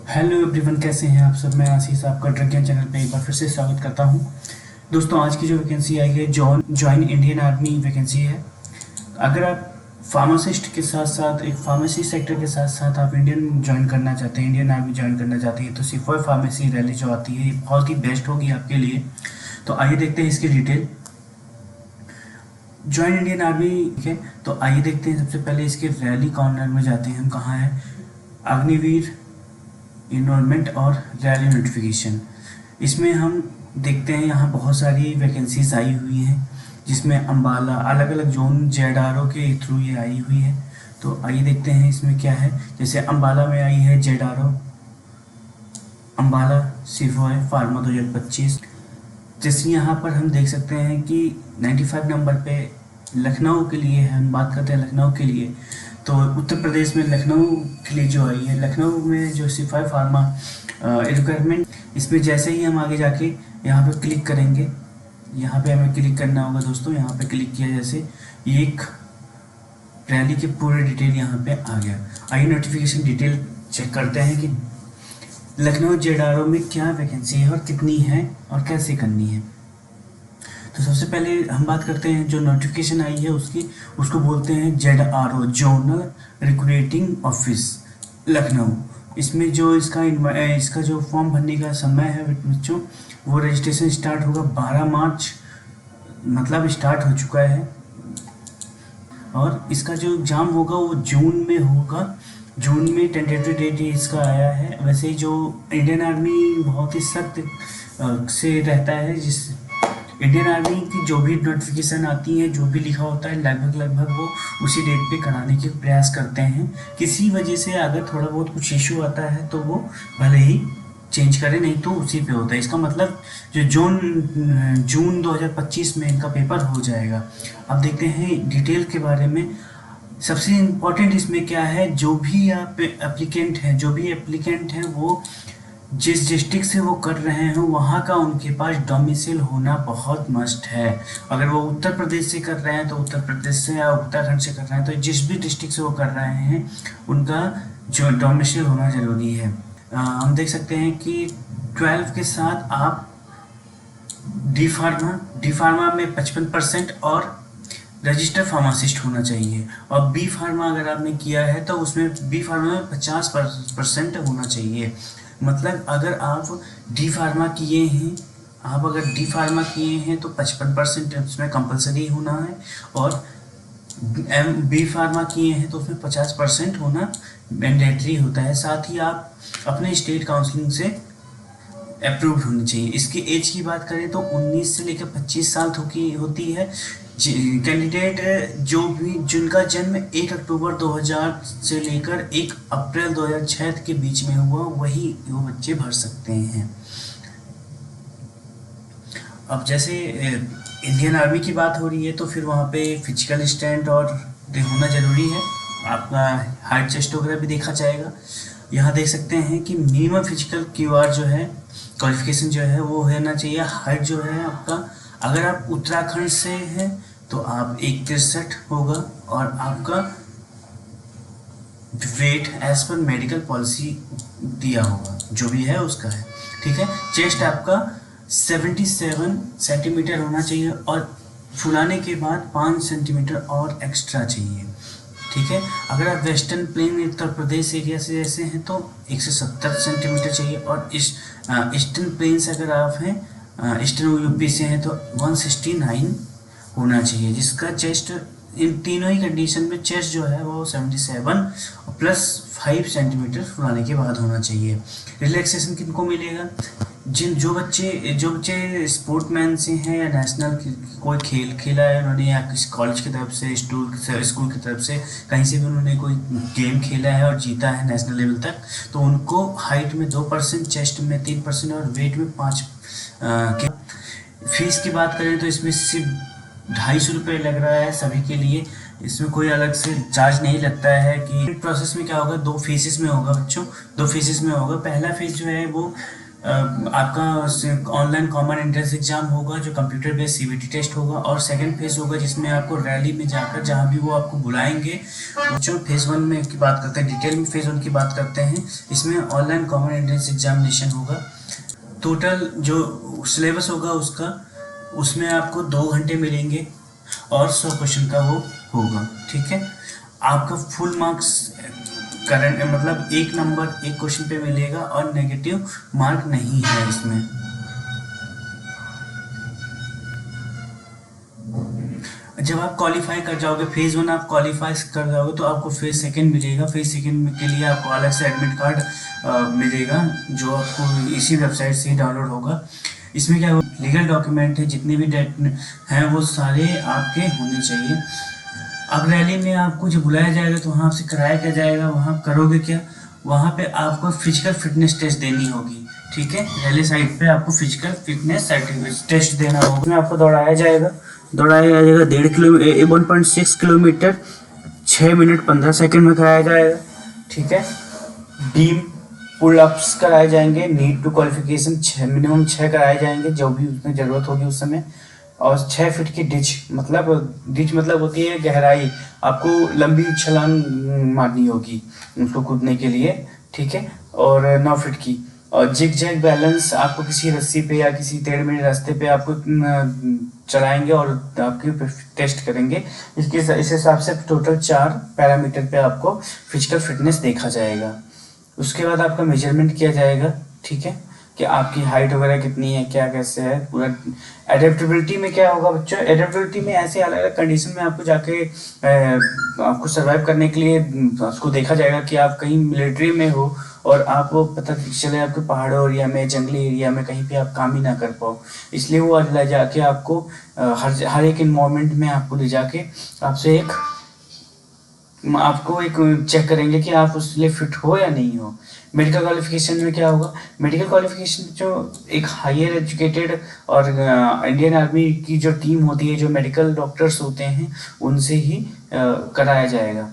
Hello everyone, कैसे हैं आप सब। मैं आशीष आपका ट्रक ज्ञान चैनल पे एक बार फिर से स्वागत करता हूं। दोस्तों, आज की जो वैकेंसी आई है जॉइन इंडियन आर्मी वैकेंसी है। अगर आप फार्मासिस्ट के साथ साथ एक फार्मेसी सेक्टर के साथ साथ आप इंडियन ज्वाइन करना चाहते हैं, इंडियन आर्मी ज्वाइन करना चाहते हैं, तो सिपॉय फार्मेसी रैली जो आती है ये बहुत ही बेस्ट होगी आपके लिए। तो आइए देखते हैं इसकी डिटेल। ज्वाइन इंडियन आर्मी के तो आइए देखते हैं। सबसे पहले इसके रैली कॉर्नर में जाते हैं हम। कहाँ है? अग्निवीर इनरोलमेंट और रैली नोटिफिकेशन। इसमें हम देखते हैं यहाँ बहुत सारी वैकेंसीज आई हुई हैं, जिसमें अम्बाला अलग अलग जोन जेडआरओ के थ्रू ये आई हुई है। तो आइए देखते हैं इसमें क्या है। जैसे अम्बाला में आई है जेडआरओ अम्बाला सिपॉय फार्मा 2025। जैसे यहाँ पर हम देख सकते हैं कि 95 नंबर पे लखनऊ के लिए है। हम बात करते हैं लखनऊ के लिए, तो उत्तर प्रदेश में लखनऊ के लिए जो आई है, लखनऊ में जो सिपाही फार्मा रिक्वायरमेंट, इसमें जैसे ही हम आगे जाके यहाँ पे क्लिक करेंगे, यहाँ पे हमें क्लिक करना होगा दोस्तों। यहाँ पे क्लिक किया जैसे एक रैली के पूरे डिटेल यहाँ पे आ गया। आइए नोटिफिकेशन डिटेल चेक करते हैं कि लखनऊ जेडआरओ में क्या वैकेंसी है और कितनी है और कैसे करनी है। तो सबसे पहले हम बात करते हैं जो नोटिफिकेशन आई है उसकी, उसको बोलते हैं ZRO zonal recruiting office Lucknow. इसमें जो इसका जो फॉर्म भरने का समय है बच्चों, वो रजिस्ट्रेशन स्टार्ट होगा 12 मार्च, मतलब स्टार्ट हो चुका है। और इसका जो एग्ज़ाम होगा वो जून में होगा। जून में टेंटेटिव डेट इसका आया है। वैसे जो इंडियन आर्मी बहुत ही सख्त से रहता है, जिस इंडियन आर्मी की जो भी नोटिफिकेशन आती है, जो भी लिखा होता है, लगभग वो उसी डेट पे कराने के प्रयास करते हैं। किसी वजह से अगर थोड़ा बहुत कुछ इशू आता है तो वो भले ही चेंज करें, नहीं तो उसी पे होता है। इसका मतलब जो जून 2025 में इनका पेपर हो जाएगा। अब देखते हैं डिटेल के बारे में। सबसे इम्पोर्टेंट इसमें क्या है, जो भी एप्लीकेंट हैं वो जिस डिस्ट्रिक्ट से वो कर रहे हैं वहाँ का उनके पास डोमिसाइल होना बहुत मस्ट है। अगर वो उत्तर प्रदेश से कर रहे हैं तो उत्तर प्रदेश से, या उत्तराखंड से कर रहे हैं तो जिस भी डिस्ट्रिक्ट से वो कर रहे हैं उनका जो डोमिसाइल होना ज़रूरी है। हम देख सकते हैं कि 12 के साथ आप डी फार्मा में 55% और रजिस्टर फार्मासिस्ट होना चाहिए। और बी फार्मा अगर आपने किया है तो उसमें बी फार्मा में 50% होना चाहिए। मतलब अगर आप डी फार्मा किए हैं तो 55% उसमें कंपलसरी होना है, और बी फार्मा किए हैं तो उसमें 50% होना मैंडेटरी होता है। साथ ही आप अपने स्टेट काउंसलिंग से अप्रूव्ड होनी चाहिए। इसकी एज की बात करें तो 19 से लेकर 25 साल होती है। कैंडिडेट जिनका जन्म 1 अक्टूबर 2000 से लेकर 1 अप्रैल 2006 के बीच में हुआ, वही वो बच्चे भर सकते हैं। अब जैसे इंडियन आर्मी की बात हो रही है तो फिर वहाँ पे फिजिकल स्ट्रेंथ और होना ज़रूरी है। आपका हाइट चेस्ट वगैरह भी देखा जाएगा। यहाँ देख सकते हैं कि मिनिमम फिजिकल क्यूआर जो है, क्वालिफिकेशन जो है वो होना चाहिए। हाइट जो है आपका, अगर आप उत्तराखंड से हैं तो आप 163 होगा, और आपका weight as per medical policy दिया होगा, जो भी है उसका है, ठीक है। चेस्ट आपका 77 सेंटीमीटर होना चाहिए, और फुलाने के बाद 5 सेंटीमीटर और एक्स्ट्रा चाहिए, ठीक है। अगर आप western plane Uttar Pradesh area से जैसे हैं तो 170 सेंटीमीटर चाहिए, और ईस्टर्न प्लेन से अगर आप हैं, ईस्टर्न यूपी से हैं तो 169 होना चाहिए। जिसका चेस्ट, इन तीनों ही कंडीशन में चेस्ट जो है वो 77 प्लस 5 सेंटीमीटर फुलाने के बाद होना चाहिए। रिलैक्सेशन किनको मिलेगा? जो बच्चे स्पोर्टमैन से हैं, या नेशनल कोई खेल खेला है उन्होंने, या किसी कॉलेज की तरफ से, स्कूल की तरफ से, कहीं से भी उन्होंने कोई गेम खेला है और जीता है नेशनल लेवल तक, तो उनको हाइट में 2%, चेस्ट में 3% और वेट में 5। फीस की बात करें तो इसमें सिर्फ 250 रुपये लग रहा है सभी के लिए। इसमें कोई अलग से चार्ज नहीं लगता है। कि प्रोसेस में क्या होगा, 2 फेजेस में होगा बच्चों, 2 फेजेस में होगा। पहला फेज जो है वो आपका ऑनलाइन कॉमन एंट्रेंस एग्जाम होगा जो कंप्यूटर बेस्ड सीबीटी टेस्ट होगा, और सेकंड फेज होगा जिसमें आपको रैली में जाकर जहाँ भी वो आपको बुलाएंगे। जो फेज 1 में की बात करते हैं, डिटेल में फेज 1 की बात करते हैं, इसमें ऑनलाइन कॉमन एंट्रेंस एग्जामिनेशन होगा। टोटल जो सिलेबस होगा उसका, उसमें आपको 2 घंटे मिलेंगे और 100 क्वेश्चन का वो होगा, ठीक है। आपका फुल मार्क्स करंट मतलब 1 नंबर 1 क्वेश्चन पे मिलेगा और नेगेटिव मार्क नहीं है इसमें। जब आप क्वालिफाई कर जाओगे, फेज 1 आप क्वालिफाई कर जाओगे तो आपको फेज 2 मिलेगा। फेज 2 के लिए आपको अलग से एडमिट कार्ड मिलेगा जो आपको इसी वेबसाइट से ही डाउनलोड होगा। इसमें क्या लीगल डॉक्यूमेंट है, जितने भी डेट हैं वो सारे आपके होने चाहिए। अब रैली में आपको जब बुलाया जाएगा तो वहाँ आपसे कराया क्या जाएगा, वहाँ करोगे क्या, वहाँ पे आपको फिजिकल फिटनेस टेस्ट देनी होगी, ठीक है। रैली साइड पे आपको फिजिकल फिटनेस सर्टिफिकेट टेस्ट देना होगा। उसमें आपको दौड़ाया जाएगा 1.5 किलोमीटर 1.6 किलोमीटर 6 मिनट 15 सेकंड में कराया जाएगा, ठीक है। बीम पुल अप्स कराए जाएंगे, नीड टू क्वालिफिकेशन मिनिमम 6 कराए जाएंगे जो भी उसमें ज़रूरत होगी उस समय। और 6 फीट की डिच मतलब होती है गहराई, आपको लंबी छलांग मारनी होगी उसको कूदने के लिए, ठीक है। और 9 फीट की, और जिग जैग बैलेंस आपको किसी रस्सी पे या किसी टेढ़े मेढ़े रास्ते पे आपको चलाएंगे और आपके टेस्ट करेंगे। इस हिसाब से टोटल 4 पैरामीटर पे आपको फिजिकल फिटनेस देखा जाएगा। उसके बाद आपका मेजरमेंट किया जाएगा, ठीक है, कि आपकी हाइट वगैरह कितनी है, क्या कैसे है पूरा। एडेप्टेबिलिटी में क्या होगा बच्चों, एडेप्टेबिलिटी में ऐसे अलग अलग कंडीशन में आपको जाके आपको सर्वाइव करने के लिए उसको देखा जाएगा कि आप कहीं मिलिट्री में हो और आपको पता चले आपके पहाड़ों एरिया में, जंगली एरिया में कहीं पे आप काम ही ना कर पाओ, इसलिए वो ले जाके आपको हर एक इन्वायरमेंट में आपको ले जाके आपको एक चेक करेंगे कि आप उसके लिए फिट हो या नहीं हो। मेडिकल क्वालिफिकेशन में क्या होगा, मेडिकल क्वालिफिकेशन जो एक हायर एजुकेटेड और इंडियन आर्मी की जो टीम होती है, जो मेडिकल डॉक्टर्स होते हैं, उनसे ही कराया जाएगा।